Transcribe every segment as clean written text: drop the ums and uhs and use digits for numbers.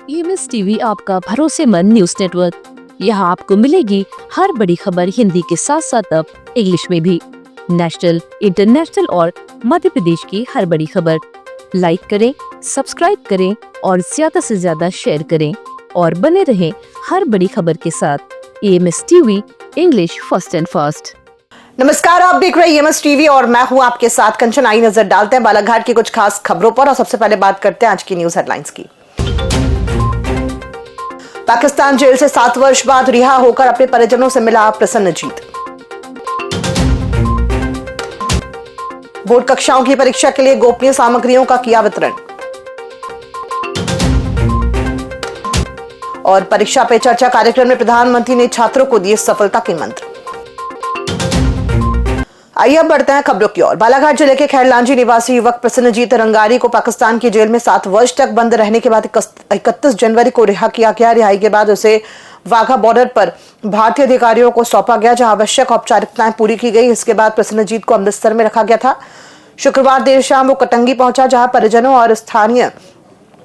EMS TV आपका भरोसेमंद news network. यहाँ आपको मिलेगी हर बड़ी खबर हिंदी के साथ साथ अब इंग्लिश में भी। नेशनल, इंटरनेशनल और मध्य प्रदेश की हर बड़ी खबर लाइक करें, सब्सक्राइब करें और ज्यादा से ज्यादा शेयर करें और बने रहें हर बड़ी खबर के साथ। EMS TV, English first and fast. नमस्कार, आप देख रहे हैं EMS टीवी और मैं हूं आपके साथ कंचन। आई नजर डालते हैं बालाघाट की कुछ खास खबरों पर और सबसे पहले बात करते हैं आज की न्यूज हेडलाइंस की। पाकिस्तान जेल से 7 वर्ष बाद रिहा होकर अपने परिजनों से मिला प्रसन्नजीत। बोर्ड कक्षाओं की परीक्षा के लिए गोपनीय सामग्रियों का किया वितरण। और परीक्षा पे चर्चा कार्यक्रम में प्रधानमंत्री ने छात्रों को दिए सफलता के मंत्र। आइए अब बढ़ते हैं खबरों की ओर। बालाघाट जिले के खैरलांजी निवासी युवक प्रसन्नजीत रंगारी को पाकिस्तान की जेल में 7 वर्ष तक बंद रहने के बाद 31 जनवरी को रिहा किया गया। रिहाई के बाद उसे वाघा बॉर्डर पर भारतीय अधिकारियों को सौंपा गया, जहां आवश्यक औपचारिकताएं पूरी की गई। इसके बाद प्रसन्नजीत को अमृतसर में रखा गया था। शुक्रवार देर शाम वो कटंगी पहुंचा, जहां परिजनों और स्थानीय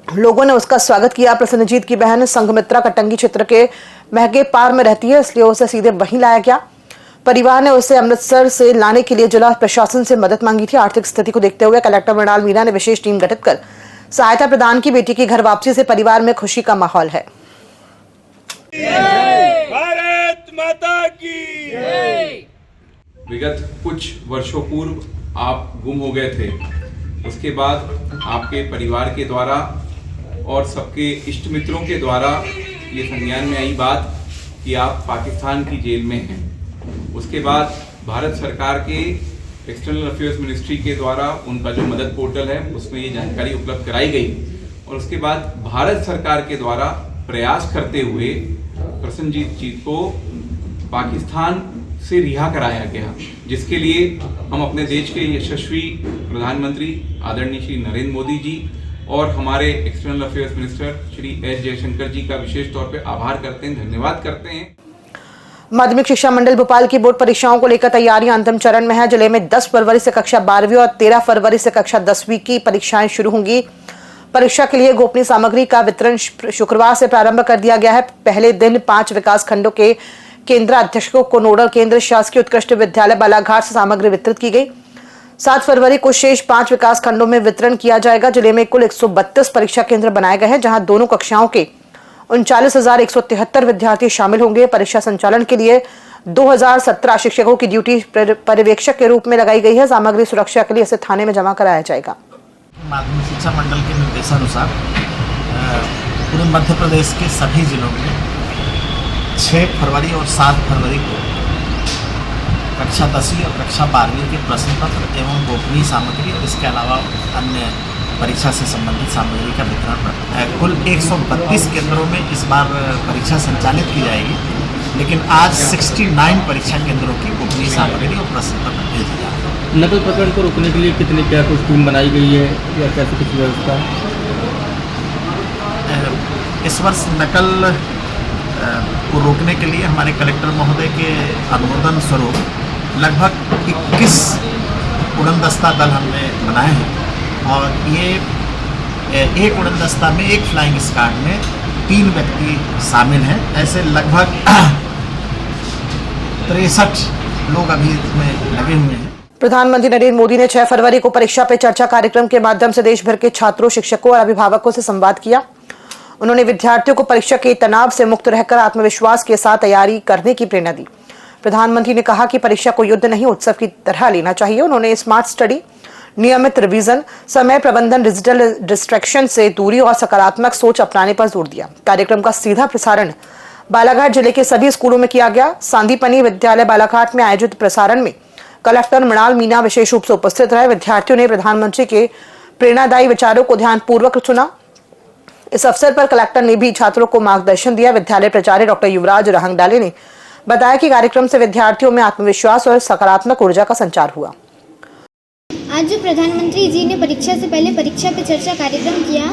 लोगों ने उसका स्वागत किया। प्रसन्नजीत की बहन संघमित्रा कटंगी क्षेत्र के महगे पार में रहती है, इसलिए उसे सीधे वहीं लाया गया। परिवार ने उसे अमृतसर से लाने के लिए जिला प्रशासन से मदद मांगी थी। आर्थिक स्थिति को देखते हुए कलेक्टर मृणाल मीणा ने विशेष टीम गठित कर सहायता प्रदान की। बेटी की घर वापसी से परिवार में खुशी का माहौल है। भारत माता की जय। विगत कुछ वर्षों पूर्व आप गुम हो गए थे। उसके बाद आपके परिवार के द्वारा और सबके इष्ट मित्रों के द्वारा ये संज्ञान में आई बात कि आप पाकिस्तान की जेल में हैं। उसके बाद भारत सरकार के एक्सटर्नल अफेयर्स मिनिस्ट्री के द्वारा उनका जो मदद पोर्टल है उसमें ये जानकारी उपलब्ध कराई गई और उसके बाद भारत सरकार के द्वारा प्रयास करते हुए प्रसन्नजीत जी को पाकिस्तान से रिहा कराया गया, जिसके लिए हम अपने देश के यशस्वी प्रधानमंत्री आदरणीय श्री नरेंद्र मोदी जी और हमारे external affairs minister Shri S Jaishankar ji का विशेष तौर पे आभार करते हैं, धन्यवाद करते हैं। माध्यमिक शिक्षा मंडल भोपाल की बोर्ड परीक्षाओं को लेकर तैयारियां अंतिम चरण में है। जिले में 10 फरवरी से कक्षा 12वीं और 13 फरवरी से कक्षा 10वीं की परीक्षाएं शुरू होंगी। परीक्षा के लिए गोपनीय सामग्री का वितरण शुक्रवार से प्रारंभ कर दिया गया है। पहले दिन 5 विकास खंडों के केंद्राध्यक्षों को नोडल केंद्र शासकीय उत्कृष्ट विद्यालय बालाघाट से सामग्री वितरित की गई। 7 फरवरी को शेष 5 विकास खंडों में वितरण किया जाएगा। जिले में कुल 132 परीक्षा केंद्र बनाए गए हैं, जहां दोनों कक्षाओं के 39,173 विद्यार्थी शामिल होंगे। परीक्षा संचालन के लिए 2017 शिक्षकों की ड्यूटी पर्यवेक्षक के रूप में लगाई गई है। सामग्री सुरक्षा के लिए इसे थाने में जमा कराया जाएगा। माध्यमिक शिक्षा मंडल के निर्देशानुसार पूरे मध्य प्रदेश के सभी जिलों में 6 फरवरी और 7 फरवरी को कक्षा 10वीं और कक्षा 12वीं के प्रश्न पत्र एवं गोपनीय सामग्री और इसके अलावा अन्य परीक्षा से संबंधित सामग्री का वितरण कुल 132 केंद्रों में इस बार परीक्षा संचालित की जाएगी, लेकिन आज 69 परीक्षा केंद्रों की गोपनीय सामग्री और प्रश्न पत्र भेजे जाएंगे। नकल प्रकरण को रोकने के लिए कितनी क्या कुछ टीम बनाई गई है या कैसे कुछ व्यवस्था है? इस वर्ष नकल को रोकने के लिए हमारे कलेक्टर महोदय के अनुमोदन स्वरूप लगभग 21 उड़नदस्ता दल हमने बनाए हैं और ये एक उड़नदस्ता में एक फ्लाइंग स्क्वाड में 3 व्यक्ति शामिल हैं। ऐसे लगभग 63 लोग अभी इसमें लगे हुए हैं। प्रधानमंत्री नरेंद्र मोदी ने 6 फरवरी को परीक्षा पे चर्चा कार्यक्रम के माध्यम से देश भर के छात्रों, शिक्षकों और अभिभावकों से संवाद किया। उन्होंने विद्यार्थियों को परीक्षा के तनाव से मुक्त रहकर आत्मविश्वास के साथ तैयारी करने की प्रेरणा दी। प्रधानमंत्री ने कहा कि परीक्षा को युद्ध नहीं, उत्सव की तरह लेना चाहिए। उन्होंने स्मार्ट स्टडी, नियमित रिवीजन, समय प्रबंधन, डिजिटल डिस्ट्रैक्शन से दूरी और सकारात्मक सोच अपनाने पर जोर दिया। कार्यक्रम का सीधा प्रसारण बालाघाट जिले के सभी स्कूलों में किया गया। सांदीपनी विद्यालय बालाघाट में आयोजित प्रसारण में कलेक्टर मृणाल मीणा विशेष रूप से उपस्थित रहे। विद्यार्थियों ने प्रधानमंत्री के प्रेरणादायी विचारों को ध्यानपूर्वक सुना। इस अवसर पर कलेक्टर ने भी छात्रों को मार्गदर्शन दिया। विद्यालय प्राचार्य डॉक्टर युवराज रहंगडाले ने बताया कि कार्यक्रम से विद्यार्थियों में आत्मविश्वास और सकारात्मक ऊर्जा का संचार हुआ। आज जो प्रधानमंत्री जी ने परीक्षा से पहले परीक्षा पे चर्चा कार्यक्रम किया,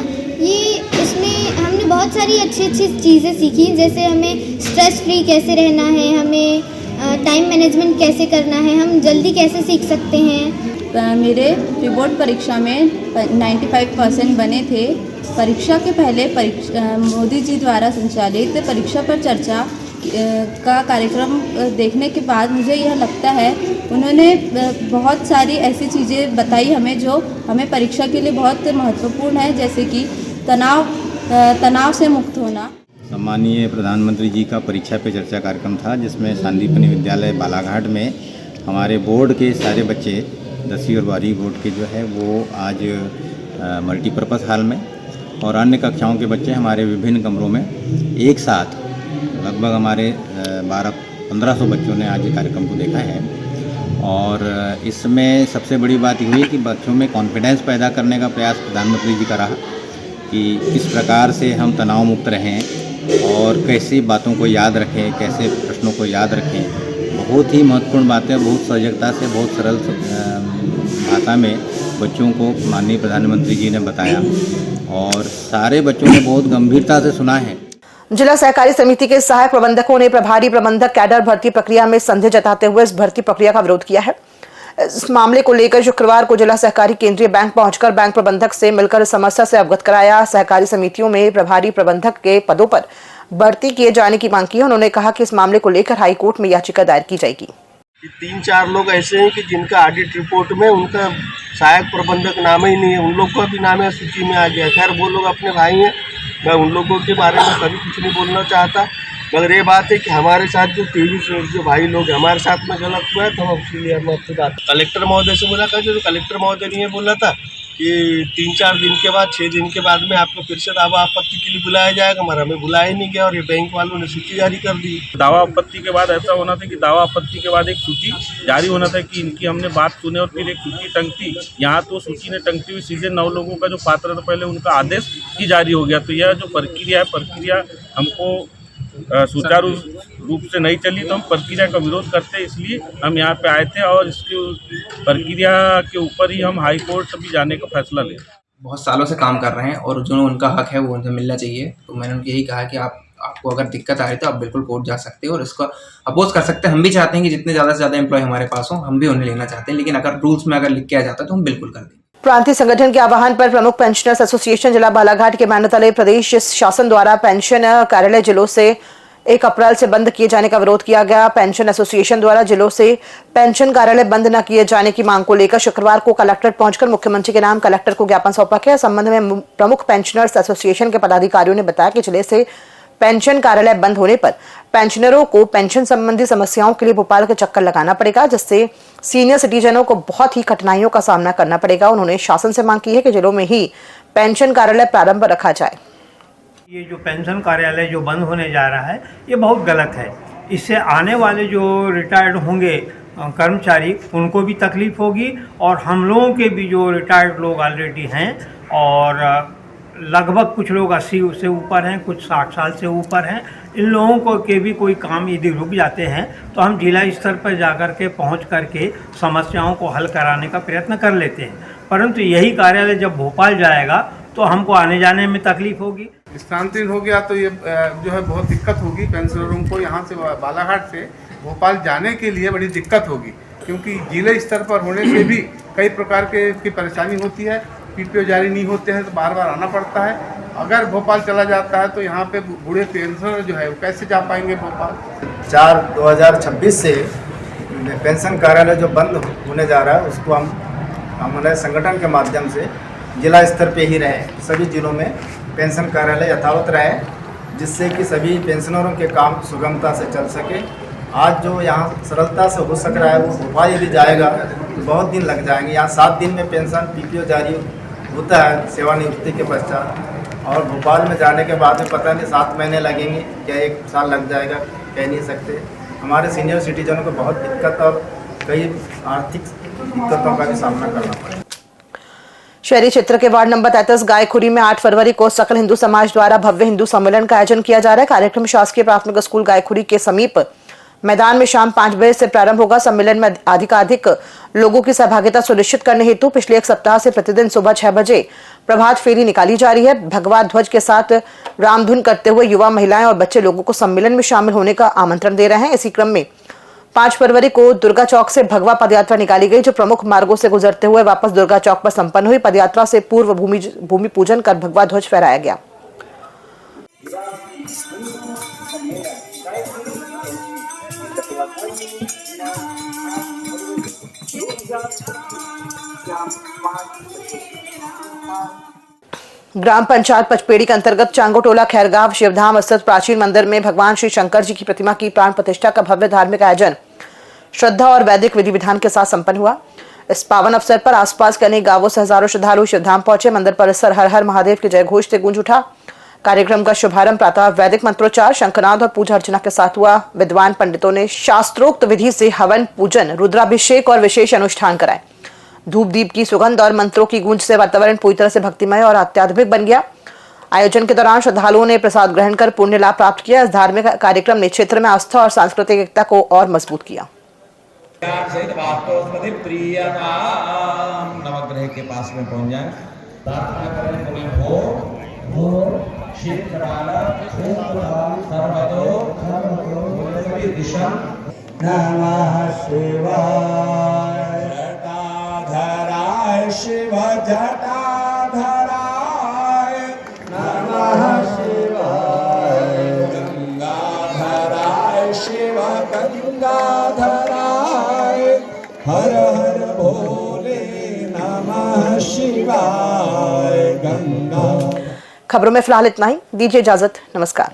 इसमें हमने बहुत सारी अच्छी चीज़ें सीखी, जैसे हमें स्ट्रेस फ्री कैसे रहना है, हमें टाइम मैनेजमेंट कैसे करना है, हम जल्दी कैसे सीख सकते हैं मेरे प्री-बोर्ड परीक्षा में 95% बने थे। परीक्षा के पहले मोदी जी द्वारा संचालित परीक्षा पर चर्चा का कार्यक्रम देखने के बाद मुझे यह लगता है उन्होंने बहुत सारी ऐसी चीज़ें बताई हमें जो हमें परीक्षा के लिए बहुत महत्वपूर्ण है, जैसे कि तनाव से मुक्त होना। सम्मानीय प्रधानमंत्री जी का परीक्षा पे चर्चा कार्यक्रम था, जिसमें संदीपनी विद्यालय बालाघाट में हमारे बोर्ड के सारे बच्चे 10वीं और 12वीं बोर्ड के जो है वो आज मल्टीपर्पज़ हॉल में और अन्य कक्षाओं के बच्चे हमारे विभिन्न कमरों में एक साथ लगभग हमारे 1200-1500 बच्चों ने आज कार्यक्रम को देखा है। और इसमें सबसे बड़ी बात ये हुई कि बच्चों में कॉन्फिडेंस पैदा करने का प्रयास प्रधानमंत्री जी का रहा कि किस प्रकार से हम तनाव मुक्त रहें और कैसे बातों को याद रखें, कैसे प्रश्नों को याद रखें। बहुत ही महत्वपूर्ण बातें बहुत सजगता से, बहुत सरल भाषा में बच्चों को माननीय प्रधानमंत्री जी ने बताया और सारे बच्चों ने बहुत गंभीरता से सुना है। जिला सहकारी समिति के सहायक प्रबंधकों ने प्रभारी प्रबंधक कैडर भर्ती प्रक्रिया में संदेह जताते हुए इस भर्ती प्रक्रिया का विरोध किया है। इस मामले को लेकर शुक्रवार को जिला सहकारी केंद्रीय बैंक पहुंचकर बैंक प्रबंधक से मिलकर समस्या से अवगत कराया। सहकारी समितियों में प्रभारी प्रबंधक के पदों पर भर्ती किए जाने की मांग की। उन्होंने कहा कि इस मामले को लेकर हाईकोर्ट में याचिका दायर की जाएगी। 3-4 लोग ऐसे हैं कि जिनका ऑडिट रिपोर्ट में उनका सहायक प्रबंधक नाम ही नहीं है, उन लोग का भी नाम है सूची में आ गया। खैर वो लोग अपने भाई हैं, मैं उन लोगों के बारे में कभी कुछ नहीं बोलना चाहता, मगर ये बात है कि हमारे साथ जो 23 जो भाई लोग हमारे साथ में गलत हुआ है, तो हम इसलिए हम आपसे बात कलेक्टर महोदय से बोला था, जो कलेक्टर महोदय ने ये बोला था कि 3-4 दिन के बाद 6 दिन के बाद में आपको फिर से दावा आपत्ति के लिए बुलाया जाएगा, मगर हमें बुलाया ही नहीं गया और ये बैंक वालों ने सूची जारी कर दी। दावा आपत्ति के बाद ऐसा होना था कि दावा आपत्ति के बाद एक सूची जारी होना था कि इनकी हमने बात सुने और फिर एक सूची टंगती। यहाँ तो सूची ने टंगती हुई सीधे 9 लोगों का जो पात्र था पहले उनका आदेश ही जारी हो गया। तो यह जो प्रक्रिया हमको सुचारू रूप से नहीं चली, तो हम प्रक्रिया का विरोध करते हैं, इसलिए हम यहाँ पे आए थे और इसकी प्रक्रिया के ऊपर ही हम हाई कोर्ट भी जाने का फैसला ले। बहुत सालों से काम कर रहे हैं और जो उनका हक है वो उनसे मिलना चाहिए। तो मैंने उनको यही कहा कि आपको अगर दिक्कत आए तो आप बिल्कुल कोर्ट जा सकते हो और इसको अपोज कर सकते हैं। हम भी चाहते हैं कि जितने ज़्यादा से ज़्यादा एम्प्लॉय हमारे पास हो, हम भी उन्हें लेना चाहते हैं, लेकिन अगर रूल्स में अगर लिख के आ जाता है तो हम बिल्कुल कर देंगे। प्रांतीय संगठन के आह्वान पर प्रमुख पेंशनर्स एसोसिएशन जिला बालाघाट के बैनर तले प्रदेश शासन द्वारा पेंशन कार्यालय जिलों से 1 अप्रैल से बंद किए जाने का विरोध किया गया। पेंशन एसोसिएशन द्वारा जिलों से पेंशन कार्यालय बंद न किए जाने की मांग को लेकर शुक्रवार को कलेक्ट्रेट पहुंचकर मुख्यमंत्री के नाम कलेक्टर को ज्ञापन सौंपा गया। संबंध में प्रमुख पेंशनर्स एसोसिएशन के पदाधिकारियों ने बताया कि जिले से पेंशन कार्यालय बंद होने पर पेंशनरों को पेंशन संबंधी समस्याओं के लिए भोपाल के चक्कर लगाना पड़ेगा, जिससे सीनियर सिटीजनों को बहुत ही कठिनाइयों का सामना करना पड़ेगा। उन्होंने शासन से मांग की है कि जिलों में ही पेंशन कार्यालय प्रारंभ रखा जाए। ये जो पेंशन कार्यालय जो बंद होने जा रहा है ये बहुत गलत है। इससे आने वाले जो रिटायर्ड होंगे कर्मचारी उनको भी तकलीफ होगी और हम लोगों के भी जो रिटायर्ड लोग ऑलरेडी हैं और लगभग कुछ लोग 80 से ऊपर हैं, कुछ 60 साल से ऊपर हैं, इन लोगों को के भी कोई काम यदि रुक जाते हैं तो हम जिला स्तर पर जाकर के पहुँच करके समस्याओं को हल कराने का प्रयत्न कर लेते हैं। परंतु यही कार्यालय जब भोपाल जाएगा तो हमको आने जाने में तकलीफ होगी। स्थानांतरित हो गया तो ये जो है बहुत दिक्कत होगी पेंशनरों को। यहाँ से बालाघाट से भोपाल जाने के लिए बड़ी दिक्कत होगी, क्योंकि जिले स्तर पर होने से भी कई प्रकार की परेशानी होती है। पीपीओ जारी नहीं होते हैं तो बार बार आना पड़ता है। अगर भोपाल चला जाता है तो यहाँ पे बूढ़े पेंशनर जो है वो कैसे जा पाएंगे भोपाल। 4/2026 से पेंशन कार्यालय जो बंद होने जा रहा है उसको हम हमारे संगठन के माध्यम से जिला स्तर पे ही रहे, सभी जिलों में पेंशन कार्यालय यथावत रहे, जिससे कि सभी पेंशनरों के काम सुगमता से चल सके। आज जो यहाँ सरलता से हो सक रहा है वो भोपाल यदि जाएगा तो बहुत दिन लग जाएंगे। यहाँ 7 दिन में पेंशन पीपीओ जारी होता है सेवानिवृत्ति के पश्चात, और भोपाल में जाने के बाद में पता नहीं 7 महीने लगेंगे क्या 1 साल लग जाएगा, कह नहीं सकते। हमारे सीनियर सिटीजनों को बहुत दिक्कत और कई आर्थिक दिक्कतों का भी सामना करना पड़ेगा। शहरी क्षेत्र के वार्ड नंबर 33 गायखुरी में 8 फरवरी को सकल हिंदू समाज द्वारा भव्य हिंदू सम्मेलन का आयोजन किया जा रहा है। कार्यक्रम शासकीय प्राथमिक स्कूल गायखुरी के समीप मैदान में शाम 5 बजे से प्रारंभ होगा। सम्मेलन में अधिकाधिक लोगों की सहभागिता सुनिश्चित करने हेतु पिछले 1 सप्ताह से प्रतिदिन सुबह 6 बजे प्रभात फेरी निकाली जा रही है। भगवा ध्वज के साथ रामधुन करते हुए युवा, महिलाएं और बच्चे लोगों को सम्मेलन में शामिल होने का आमंत्रण दे रहे हैं। इसी क्रम में 5 फरवरी को दुर्गा चौक से भगवा पदयात्रा निकाली गई, जो प्रमुख मार्गों से गुजरते हुए वापस दुर्गा चौक पर संपन्न हुई। पदयात्रा से पूर्व भूमि पूजन कर भगवा ध्वज फहराया गया। ग्राम पंचायत पचपेड़ी के अंतर्गत चांगोटोला खैरगांव शिवधाम स्थित प्राचीन मंदिर में भगवान श्री शंकर जी की प्रतिमा की प्राण प्रतिष्ठा का भव्य धार्मिक आयोजन श्रद्धा और वैदिक विधि विधान के साथ संपन्न हुआ। इस पावन अवसर पर आसपास के अनेक गांवों से हजारों श्रद्धालु शिवधाम पहुंचे। मंदिर परिसर हर हर महादेव के जय घोष से गूंज उठा। कार्यक्रम का शुभारंभ प्रातः वैदिक मंत्रोच्चार, शंखनाद और पूजा अर्चना के साथ हुआ। विद्वान पंडितों ने शास्त्रोक्त विधि से हवन, पूजन, रुद्राभिषेक और विशेष अनुष्ठान कराए। धूप दीप की सुगंध और मंत्रों की गूंज से वातावरण पूरी तरह से भक्तिमय और आध्यात्मिक बन गया। आयोजन के दौरान श्रद्धालुओं ने प्रसाद ग्रहण कर पुण्य लाभ प्राप्त किया। इस धार्मिक कार्यक्रम ने क्षेत्र में आस्था और सांस्कृतिक एकता को और मजबूत किया। नवग्रह के पास में पहुंच जाए, प्रार्थना करें, नमः शिवाय जटाधराय शिव जटाधराय, नमः शिवाय गंगाधराय शिव गंगाधराय, हर हर भोले नमः शिवाय गंगा। खबरों में फिलहाल इतना ही। दीजिए इजाजत। नमस्कार।